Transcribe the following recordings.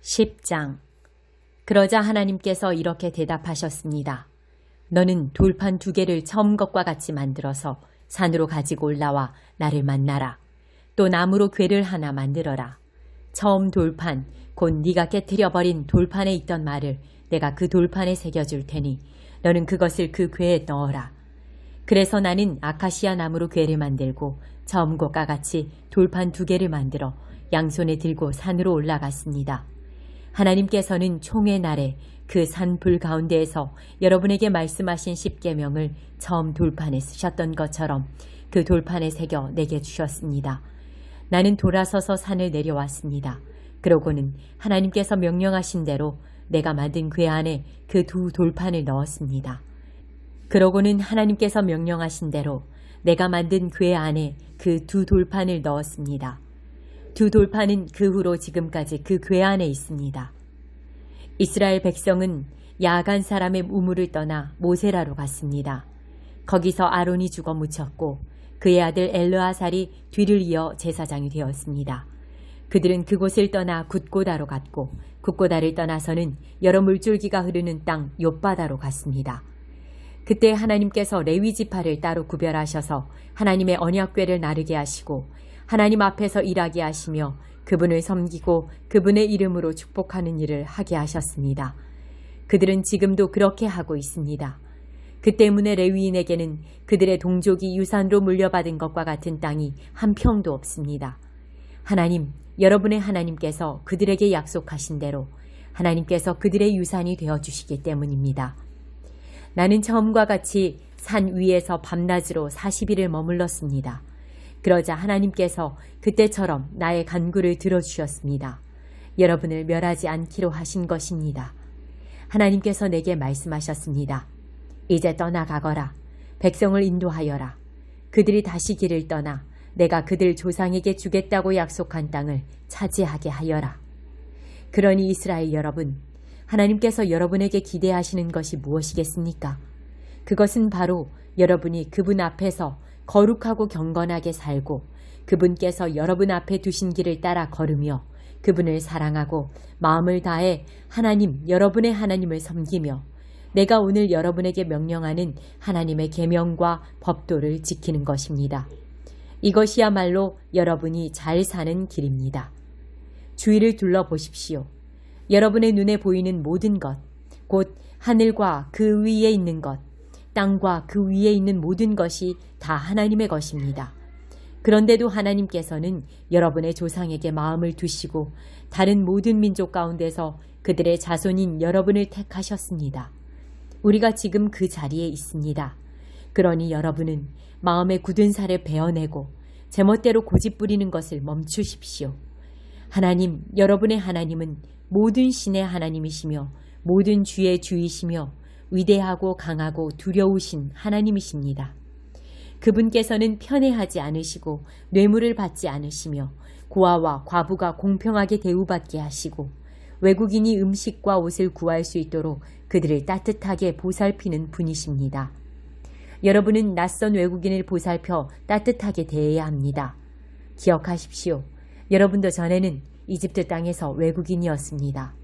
10장. 그러자 하나님께서 이렇게 대답하셨습니다. 너는 돌판 2개를 처음 것과 같이 만들어서 산으로 가지고 올라와 나를 만나라. 또 나무로 궤를 하나 만들어라. 처음 돌판, 곧 네가 깨트려버린 돌판에 있던 말을 내가 그 돌판에 새겨줄 테니 너는 그것을 그 궤에 넣어라. 그래서 나는 아카시아 나무로 궤를 만들고 처음 것과 같이 돌판 2개를 만들어 양손에 들고 산으로 올라갔습니다. 하나님께서는 총회 날에 그 산불 가운데에서 여러분에게 말씀하신 10계명을 처음 돌판에 쓰셨던 것처럼 그 돌판에 새겨 내게 주셨습니다. 나는 돌아서서 산을 내려왔습니다. 그러고는 하나님께서 명령하신 대로 내가 만든 궤 안에 그 2 돌판을 넣었습니다. 그러고는 하나님께서 명령하신 대로 내가 만든 궤 안에 그 2 돌판을 넣었습니다. 2 돌판은 그 후로 지금까지 그 궤 안에 있습니다. 이스라엘 백성은 야간 사람의 우물을 떠나 모세라로 갔습니다. 거기서 아론이 죽어 묻혔고 그의 아들 엘르아살이 뒤를 이어 제사장이 되었습니다. 그들은 그곳을 떠나 굿고다로 갔고 굿고다를 떠나서는 여러 물줄기가 흐르는 땅 욥바다로 갔습니다. 그때 하나님께서 레위 지파를 따로 구별하셔서 하나님의 언약궤를 나르게 하시고 하나님 앞에서 일하게 하시며 그분을 섬기고 그분의 이름으로 축복하는 일을 하게 하셨습니다. 그들은 지금도 그렇게 하고 있습니다. 그 때문에 레위인에게는 그들의 동족이 유산으로 물려받은 것과 같은 땅이 한 평도 없습니다. 하나님, 여러분의 하나님께서 그들에게 약속하신 대로 하나님께서 그들의 유산이 되어주시기 때문입니다. 나는 처음과 같이 산 위에서 밤낮으로 40일을 머물렀습니다. 그러자 하나님께서 그때처럼 나의 간구를 들어주셨습니다. 여러분을 멸하지 않기로 하신 것입니다. 하나님께서 내게 말씀하셨습니다. 이제 떠나가거라. 백성을 인도하여라. 그들이 다시 길을 떠나 내가 그들 조상에게 주겠다고 약속한 땅을 차지하게 하여라. 그러니 이스라엘 여러분, 하나님께서 여러분에게 기대하시는 것이 무엇이겠습니까? 그것은 바로 여러분이 그분 앞에서 거룩하고 경건하게 살고 그분께서 여러분 앞에 두신 길을 따라 걸으며 그분을 사랑하고 마음을 다해 하나님, 여러분의 하나님을 섬기며 내가 오늘 여러분에게 명령하는 하나님의 계명과 법도를 지키는 것입니다. 이것이야말로 여러분이 잘 사는 길입니다. 주위를 둘러보십시오. 여러분의 눈에 보이는 모든 것, 곧 하늘과 그 위에 있는 것, 땅과 그 위에 있는 모든 것이 다 하나님의 것입니다. 그런데도 하나님께서는 여러분의 조상에게 마음을 두시고 다른 모든 민족 가운데서 그들의 자손인 여러분을 택하셨습니다. 우리가 지금 그 자리에 있습니다. 그러니 여러분은 마음의 굳은 살을 베어내고 제멋대로 고집부리는 것을 멈추십시오. 하나님, 여러분의 하나님은 모든 신의 하나님이시며 모든 주의 주이시며 위대하고 강하고 두려우신 하나님이십니다. 그분께서는 편애하지 않으시고 뇌물을 받지 않으시며 고아와 과부가 공평하게 대우받게 하시고 외국인이 음식과 옷을 구할 수 있도록 그들을 따뜻하게 보살피는 분이십니다. 여러분은 낯선 외국인을 보살펴 따뜻하게 대해야 합니다. 기억하십시오. 여러분도 전에는 이집트 땅에서 외국인이었습니다.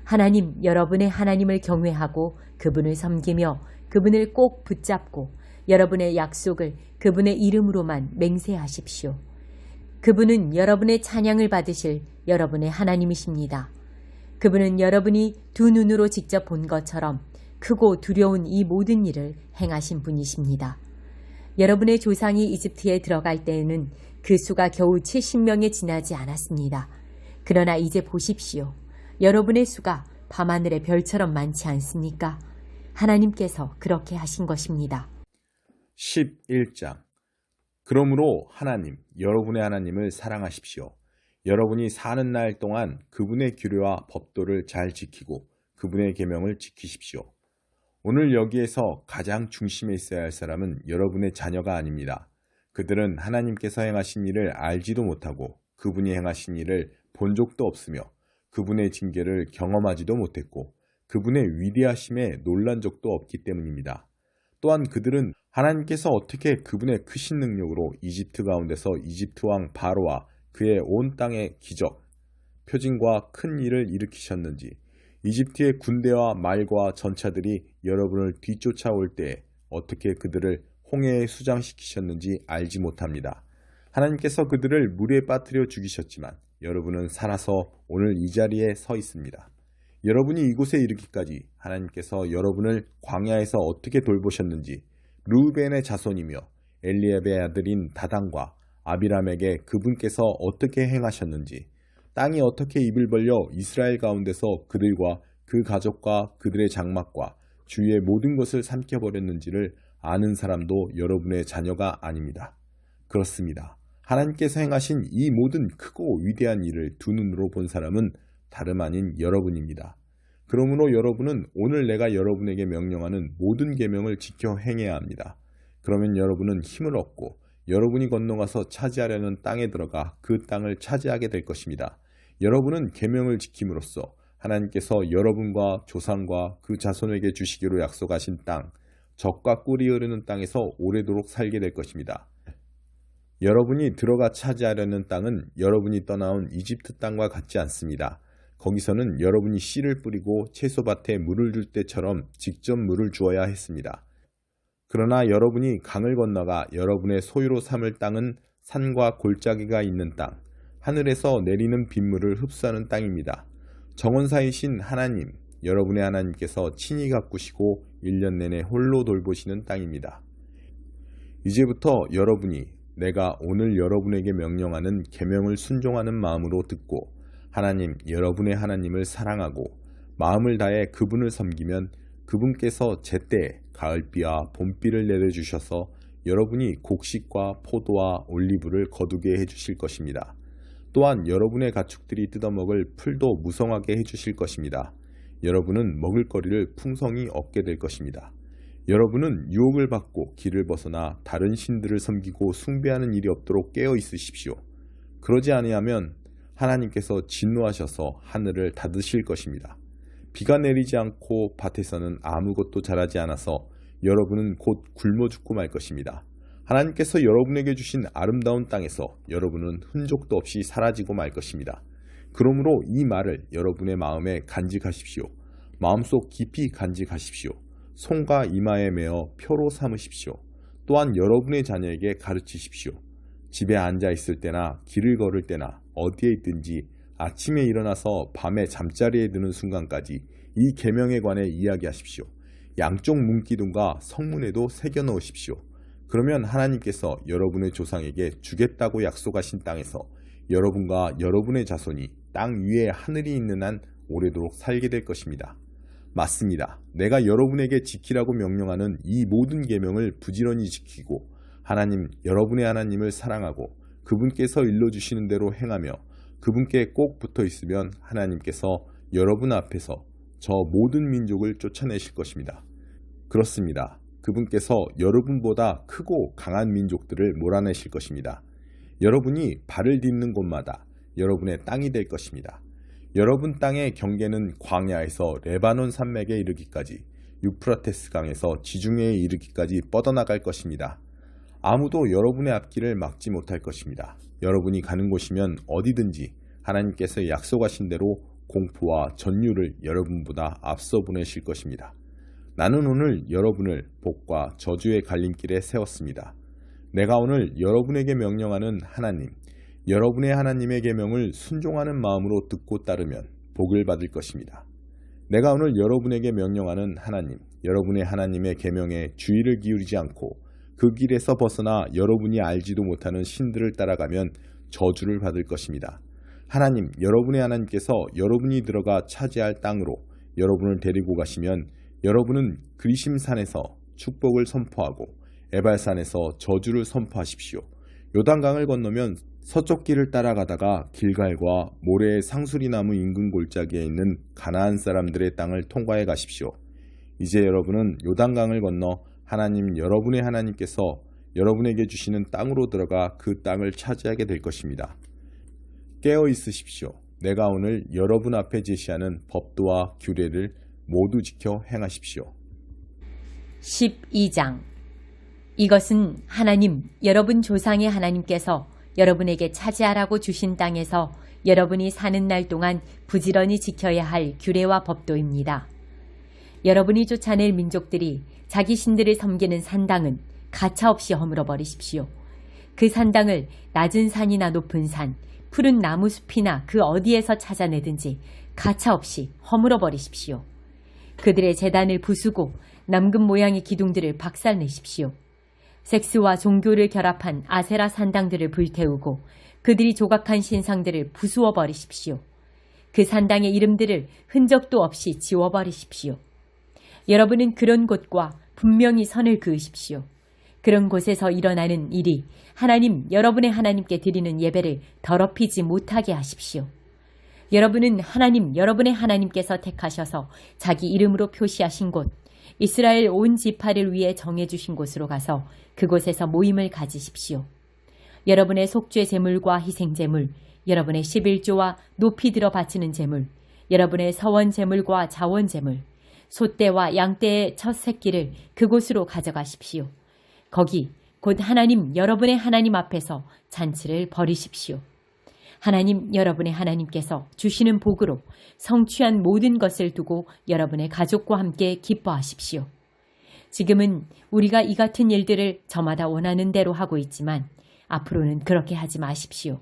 하나님, 여러분의 하나님을 경외하고 그분을 섬기며 그분을 꼭 붙잡고 여러분의 약속을 그분의 이름으로만 맹세하십시오. 그분은 여러분의 찬양을 받으실 여러분의 하나님이십니다. 그분은 여러분이 2 눈으로 직접 본 것처럼 크고 두려운 이 모든 일을 행하신 분이십니다. 여러분의 조상이 이집트에 들어갈 때에는 그 수가 겨우 70명에 지나지 않았습니다. 그러나 이제 보십시오. 여러분의 수가 밤하늘의 별처럼 많지 않습니까? 하나님께서 그렇게 하신 것입니다. 11장. 그러므로 하나님, 여러분의 하나님을 사랑하십시오. 여러분이 사는 날 동안 그분의 규례와 법도를 잘 지키고 그분의 계명을 지키십시오. 오늘 여기에서 가장 중심에 있어야 할 사람은 여러분의 자녀가 아닙니다. 그들은 하나님께서 행하신 일을 알지도 못하고 그분이 행하신 일을 본 적도 없으며 그분의 징계를 경험하지도 못했고 그분의 위대하심에 놀란 적도 없기 때문입니다. 또한 그들은 하나님께서 어떻게 그분의 크신 능력으로 이집트 가운데서 이집트 왕 바로와 그의 온 땅의 기적, 표징과 큰 일을 일으키셨는지, 이집트의 군대와 말과 전차들이 여러분을 뒤쫓아올 때에 어떻게 그들을 홍해에 수장시키셨는지 알지 못합니다. 하나님께서 그들을 물에 빠뜨려 죽이셨지만 여러분은 살아서 오늘 이 자리에 서 있습니다. 여러분이 이곳에 이르기까지 하나님께서 여러분을 광야에서 어떻게 돌보셨는지, 르우벤의 자손이며 엘리압의 아들인 다단과 아비람에게 그분께서 어떻게 행하셨는지, 땅이 어떻게 입을 벌려 이스라엘 가운데서 그들과 그 가족과 그들의 장막과 주위의 모든 것을 삼켜버렸는지를 아는 사람도 여러분의 자녀가 아닙니다. 그렇습니다. 하나님께서 행하신 이 모든 크고 위대한 일을 두 눈으로 본 사람은 다름 아닌 여러분입니다. 그러므로 여러분은 오늘 내가 여러분에게 명령하는 모든 계명을 지켜 행해야 합니다. 그러면 여러분은 힘을 얻고 여러분이 건너가서 차지하려는 땅에 들어가 그 땅을 차지하게 될 것입니다. 여러분은 계명을 지킴으로써 하나님께서 여러분과 조상과 그 자손에게 주시기로 약속하신 땅, 젖과 꿀이 흐르는 땅에서 오래도록 살게 될 것입니다. 여러분이 들어가 차지하려는 땅은 여러분이 떠나온 이집트 땅과 같지 않습니다. 거기서는 여러분이 씨를 뿌리고 채소밭에 물을 줄 때처럼 직접 물을 주어야 했습니다. 그러나 여러분이 강을 건너가 여러분의 소유로 삼을 땅은 산과 골짜기가 있는 땅, 하늘에서 내리는 빗물을 흡수하는 땅입니다. 정원사이신 하나님, 여러분의 하나님께서 친히 가꾸시고 1년 내내 홀로 돌보시는 땅입니다. 이제부터 여러분이 내가 오늘 여러분에게 명령하는 계명을 순종하는 마음으로 듣고 하나님, 여러분의 하나님을 사랑하고 마음을 다해 그분을 섬기면 그분께서 제때 가을비와 봄비를 내려주셔서 여러분이 곡식과 포도와 올리브를 거두게 해주실 것입니다. 또한 여러분의 가축들이 뜯어먹을 풀도 무성하게 해주실 것입니다. 여러분은 먹을거리를 풍성히 얻게 될 것입니다. 여러분은 유혹을 받고 길을 벗어나 다른 신들을 섬기고 숭배하는 일이 없도록 깨어 있으십시오. 그러지 아니하면 하나님께서 진노하셔서 하늘을 닫으실 것입니다. 비가 내리지 않고 밭에서는 아무것도 자라지 않아서 여러분은 곧 굶어 죽고 말 것입니다. 하나님께서 여러분에게 주신 아름다운 땅에서 여러분은 흔적도 없이 사라지고 말 것입니다. 그러므로 이 말을 여러분의 마음에 간직하십시오. 마음속 깊이 간직하십시오. 손과 이마에 메어 표로 삼으십시오. 또한 여러분의 자녀에게 가르치십시오. 집에 앉아 있을 때나 길을 걸을 때나 어디에 있든지 아침에 일어나서 밤에 잠자리에 드는 순간까지 이 계명에 관해 이야기하십시오. 양쪽 문기둥과 성문에도 새겨 넣으십시오. 그러면 하나님께서 여러분의 조상에게 주겠다고 약속하신 땅에서 여러분과 여러분의 자손이 땅 위에 하늘이 있는 한 오래도록 살게 될 것입니다. 맞습니다. 내가 여러분에게 지키라고 명령하는 이 모든 계명을 부지런히 지키고 하나님, 여러분의 하나님을 사랑하고 그분께서 일러주시는 대로 행하며 그분께 꼭 붙어 있으면 하나님께서 여러분 앞에서 저 모든 민족을 쫓아내실 것입니다. 그렇습니다. 그분께서 여러분보다 크고 강한 민족들을 몰아내실 것입니다. 여러분이 발을 딛는 곳마다 여러분의 땅이 될 것입니다. 여러분 땅의 경계는 광야에서 레바논 산맥에 이르기까지 유프라테스 강에서 지중해에 이르기까지 뻗어나갈 것입니다. 아무도 여러분의 앞길을 막지 못할 것입니다. 여러분이 가는 곳이면 어디든지 하나님께서 약속하신 대로 공포와 전율을 여러분보다 앞서 보내실 것입니다. 나는 오늘 여러분을 복과 저주의 갈림길에 세웠습니다. 내가 오늘 여러분에게 명령하는 하나님, 여러분의 하나님의 계명을 순종하는 마음으로 듣고 따르면 복을 받을 것입니다. 내가 오늘 여러분에게 명령하는 하나님, 여러분의 하나님의 계명에 주의를 기울이지 않고 그 길에서 벗어나 여러분이 알지도 못하는 신들을 따라가면 저주를 받을 것입니다. 하나님, 여러분의 하나님께서 여러분이 들어가 차지할 땅으로 여러분을 데리고 가시면 여러분은 그리심산에서 축복을 선포하고 에발산에서 저주를 선포하십시오. 요단강을 건너면 서쪽 길을 따라가다가 길갈과 모래의 상수리나무 인근 골짜기에 있는 가나안 사람들의 땅을 통과해 가십시오. 이제 여러분은 요단강을 건너 하나님, 여러분의 하나님께서 여러분에게 주시는 땅으로 들어가 그 땅을 차지하게 될 것입니다. 깨어 있으십시오. 내가 오늘 여러분 앞에 제시하는 법도와 규례를 모두 지켜 행하십시오. 12장. 이것은 하나님, 여러분 조상의 하나님께서 여러분에게 차지하라고 주신 땅에서 여러분이 사는 날 동안 부지런히 지켜야 할 규례와 법도입니다. 여러분이 쫓아낼 민족들이 자기 신들을 섬기는 산당은 가차없이 허물어 버리십시오. 그 산당을 낮은 산이나 높은 산, 푸른 나무 숲이나 그 어디에서 찾아내든지 가차없이 허물어 버리십시오. 그들의 제단을 부수고 남금 모양의 기둥들을 박살내십시오. 섹스와 종교를 결합한 아세라 산당들을 불태우고 그들이 조각한 신상들을 부수어 버리십시오. 그 산당의 이름들을 흔적도 없이 지워버리십시오. 여러분은 그런 곳과 분명히 선을 그으십시오. 그런 곳에서 일어나는 일이 하나님 여러분의 하나님께 드리는 예배를 더럽히지 못하게 하십시오. 여러분은 하나님 여러분의 하나님께서 택하셔서 자기 이름으로 표시하신 곳 이스라엘 온 지파를 위해 정해주신 곳으로 가서 그곳에서 모임을 가지십시오. 여러분의 속죄 제물과 희생 제물, 여러분의 11조와 높이 들어 바치는 제물, 여러분의 서원 제물과 자원 제물, 소떼와 양떼의 첫 새끼를 그곳으로 가져가십시오. 거기 곧 하나님 여러분의 하나님 앞에서 잔치를 벌이십시오. 하나님 여러분의 하나님께서 주시는 복으로 성취한 모든 것을 두고 여러분의 가족과 함께 기뻐하십시오. 지금은 우리가 이 같은 일들을 저마다 원하는 대로 하고 있지만 앞으로는 그렇게 하지 마십시오.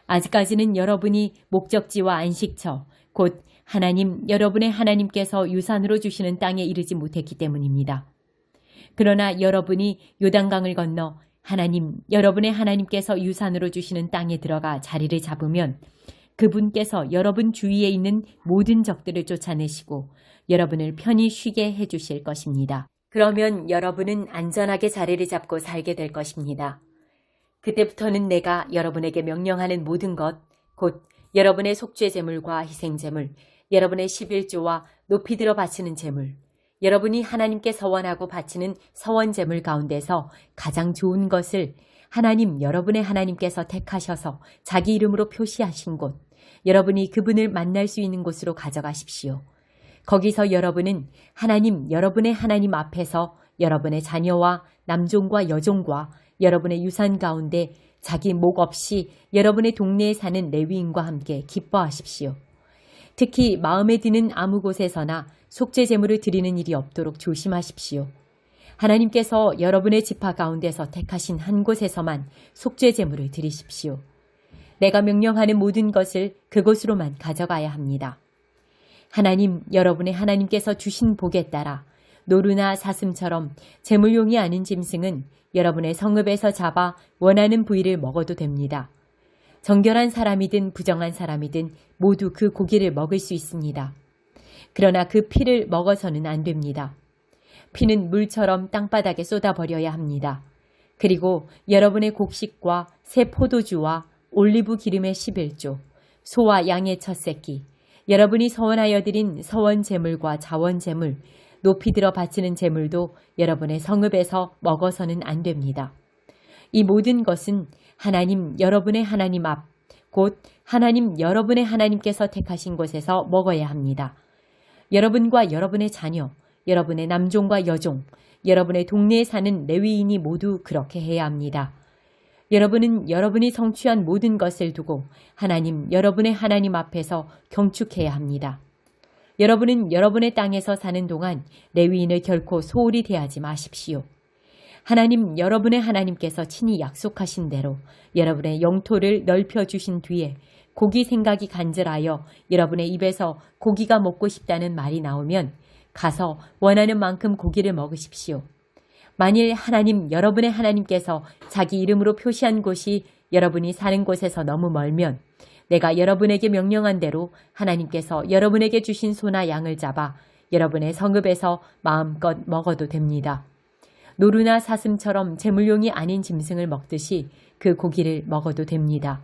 아직까지는 여러분이 목적지와 안식처, 곧 하나님 여러분의 하나님께서 유산으로 주시는 땅에 이르지 못했기 때문입니다. 그러나 여러분이 요단강을 건너 하나님 여러분의 하나님께서 유산으로 주시는 땅에 들어가 자리를 잡으면 그분께서 여러분 주위에 있는 모든 적들을 쫓아내시고 여러분을 편히 쉬게 해주실 것입니다. 그러면 여러분은 안전하게 자리를 잡고 살게 될 것입니다. 그때부터는 내가 여러분에게 명령하는 모든 것, 곧 여러분의 속죄 제물과 희생 제물, 여러분의 11조와 높이 들어 바치는 제물, 여러분이 하나님께 서원하고 바치는 서원 제물 가운데서 가장 좋은 것을 하나님 여러분의 하나님께서 택하셔서 자기 이름으로 표시하신 곳, 여러분이 그분을 만날 수 있는 곳으로 가져가십시오. 거기서 여러분은 하나님 여러분의 하나님 앞에서 여러분의 자녀와 남종과 여종과 여러분의 유산 가운데 자기 목 없이 여러분의 동네에 사는 레위인과 함께 기뻐하십시오. 특히 마음에 드는 아무 곳에서나 속죄 제물을 드리는 일이 없도록 조심하십시오. 하나님께서 여러분의 지파 가운데서 택하신 한 곳에서만 속죄 제물을 드리십시오. 내가 명령하는 모든 것을 그곳으로만 가져가야 합니다. 하나님 여러분의 하나님께서 주신 복에 따라 노루나 사슴처럼 제물용이 아닌 짐승은 여러분의 성읍에서 잡아 원하는 부위를 먹어도 됩니다. 정결한 사람이든 부정한 사람이든 모두 그 고기를 먹을 수 있습니다. 그러나 그 피를 먹어서는 안 됩니다. 피는 물처럼 땅바닥에 쏟아버려야 합니다. 그리고 여러분의 곡식과 새 포도주와 올리브 기름의 11조, 소와 양의 첫 새끼, 여러분이 서원하여 드린 서원 제물과 자원 제물, 높이 들어 바치는 제물도 여러분의 성읍에서 먹어서는 안 됩니다. 이 모든 것은 하나님 여러분의 하나님 앞, 곧 하나님 여러분의 하나님께서 택하신 곳에서 먹어야 합니다. 여러분과 여러분의 자녀, 여러분의 남종과 여종, 여러분의 동네에 사는 레위인이 모두 그렇게 해야 합니다. 여러분은 여러분이 성취한 모든 것을 두고 하나님 여러분의 하나님 앞에서 경축해야 합니다. 여러분은 여러분의 땅에서 사는 동안 레위인을 결코 소홀히 대하지 마십시오. 하나님 여러분의 하나님께서 친히 약속하신 대로 여러분의 영토를 넓혀주신 뒤에 고기 생각이 간절하여 여러분의 입에서 고기가 먹고 싶다는 말이 나오면 가서 원하는 만큼 고기를 먹으십시오. 만일 하나님 여러분의 하나님께서 자기 이름으로 표시한 곳이 여러분이 사는 곳에서 너무 멀면 내가 여러분에게 명령한 대로 하나님께서 여러분에게 주신 소나 양을 잡아 여러분의 성읍에서 마음껏 먹어도 됩니다. 노루나 사슴처럼 제물용이 아닌 짐승을 먹듯이 그 고기를 먹어도 됩니다.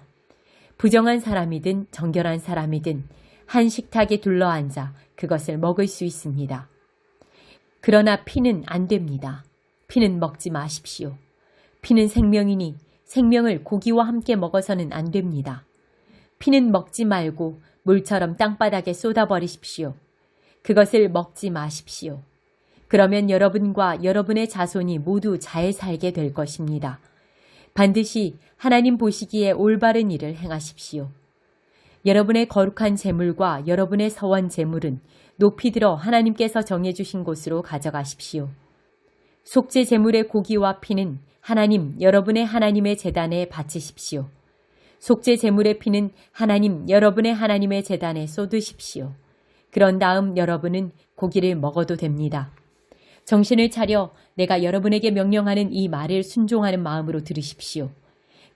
부정한 사람이든 정결한 사람이든 한 식탁에 둘러앉아 그것을 먹을 수 있습니다. 그러나 피는 안 됩니다. 피는 먹지 마십시오. 피는 생명이니 생명을 고기와 함께 먹어서는 안 됩니다. 피는 먹지 말고 물처럼 땅바닥에 쏟아버리십시오. 그것을 먹지 마십시오. 그러면 여러분과 여러분의 자손이 모두 잘 살게 될 것입니다. 반드시 하나님 보시기에 올바른 일을 행하십시오. 여러분의 거룩한 재물과 여러분의 서원 재물은 높이 들어 하나님께서 정해주신 곳으로 가져가십시오. 속죄 재물의 고기와 피는 하나님 여러분의 하나님의 제단에 바치십시오. 속죄 제물의 피는 하나님 여러분의 하나님의 제단에 쏟으십시오. 그런 다음 여러분은 고기를 먹어도 됩니다. 정신을 차려 내가 여러분에게 명령하는 이 말을 순종하는 마음으로 들으십시오.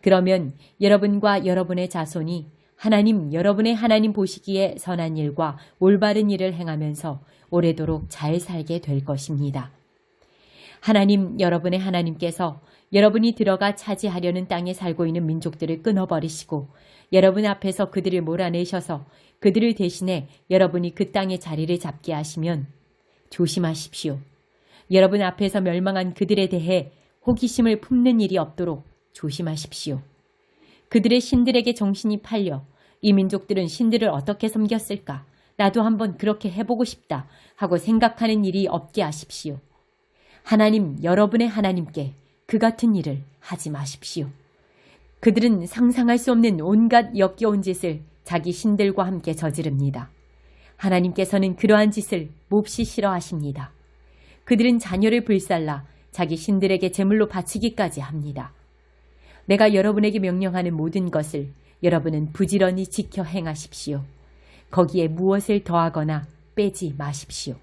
그러면 여러분과 여러분의 자손이 하나님 여러분의 하나님 보시기에 선한 일과 올바른 일을 행하면서 오래도록 잘 살게 될 것입니다. 하나님 여러분의 하나님께서 여러분이 들어가 차지하려는 땅에 살고 있는 민족들을 끊어버리시고 여러분 앞에서 그들을 몰아내셔서 그들을 대신해 여러분이 그 땅의 자리를 잡게 하시면 조심하십시오. 여러분 앞에서 멸망한 그들에 대해 호기심을 품는 일이 없도록 조심하십시오. 그들의 신들에게 정신이 팔려 이 민족들은 신들을 어떻게 섬겼을까? 나도 한번 그렇게 해보고 싶다 하고 생각하는 일이 없게 하십시오. 하나님 여러분의 하나님께 그 같은 일을 하지 마십시오. 그들은 상상할 수 없는 온갖 역겨운 짓을 자기 신들과 함께 저지릅니다. 하나님께서는 그러한 짓을 몹시 싫어하십니다. 그들은 자녀를 불살라 자기 신들에게 제물로 바치기까지 합니다. 내가 여러분에게 명령하는 모든 것을 여러분은 부지런히 지켜 행하십시오. 거기에 무엇을 더하거나 빼지 마십시오.